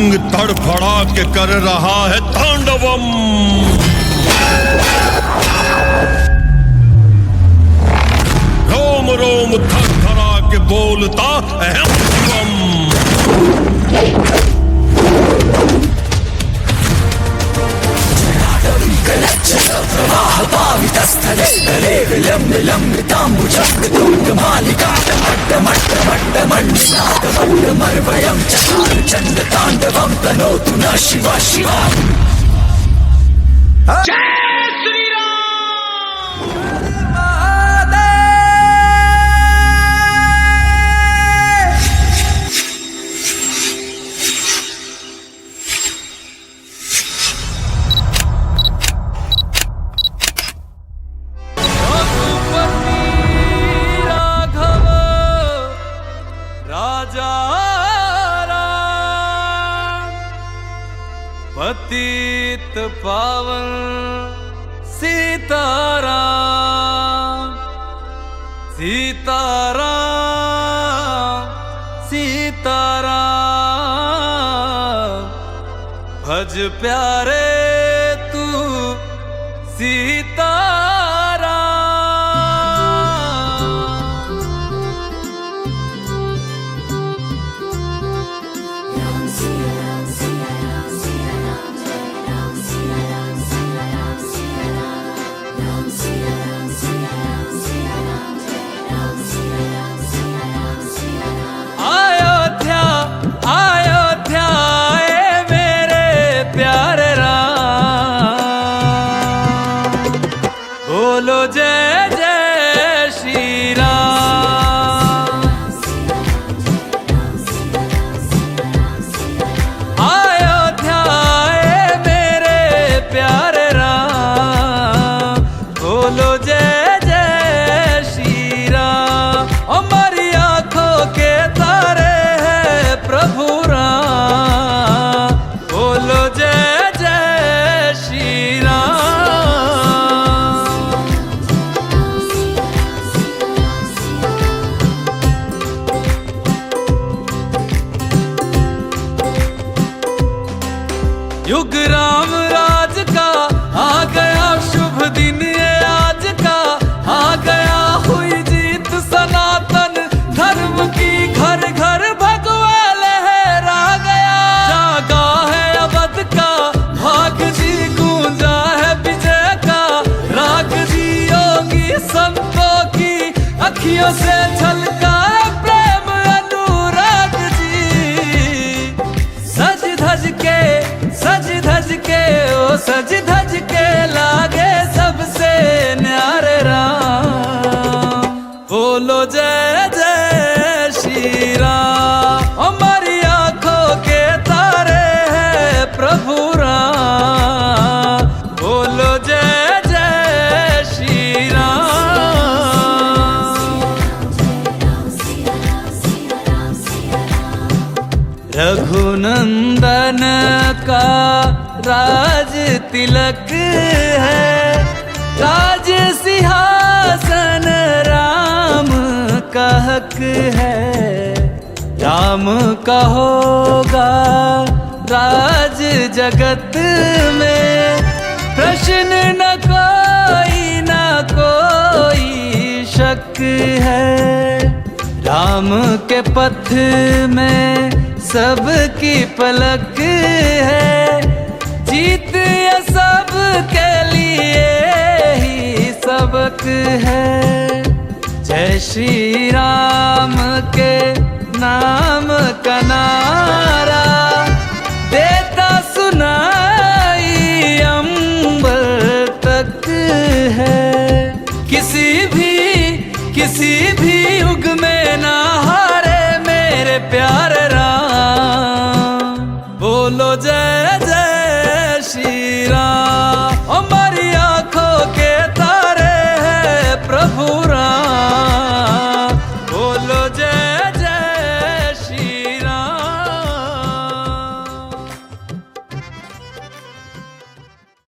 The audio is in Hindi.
अंग तड़फड़ा के कर रहा है तांडवम। रोम रोम थरथरा के बोलता अहम शिवम। प्रवाहपावितस्थले गले विलम्बिलम्बिताम्बुजमृतुण्डमालिकाटमट्टमट्टमट्टमण्डिनादमट्टमर्वयं चकार चण्डताण्डवं तनोतु न शिव शिव। पतित पावन सीताराम सीताराम सीताराम। भज प्यारे तू सीताराम। बोलो जय जय श्री राम। अयोध्या मेरे प्यारे राम। बोलो जय जय श्री राम। हमारी आंखों के तारे हैं प्रभु राम। बोलो जय जय श्री राम। युग राम राज का आ गया शुभ दिन ये आज का। आ गया हुई जीत सनातन धर्म की। घर घर भगवा लहरा गया। जागा है अवध का भाग जी। गूंजा है विजय का राग जी। योगी संतों की अखियों से झलका प्रेम अनुराग जी। सज धज के ओ सज धज के लागे सबसे न्यारे राम। बोलो जय जय श्री राम। हमारी आंखों के तारे हैं प्रभु राम। बोलो जय जय श्री राम। रघुनंदन का राज तिलक है। राज सिंहासन राम का हक है। राम का होगा राज जगत में। प्रश्न न कोई शक है। राम के पथ में सबकी पलक है। जीत ये सब के लिए ही सबक है। जय श्री राम के नाम का नारा देता सुनाई अंबर तक है। किसी भी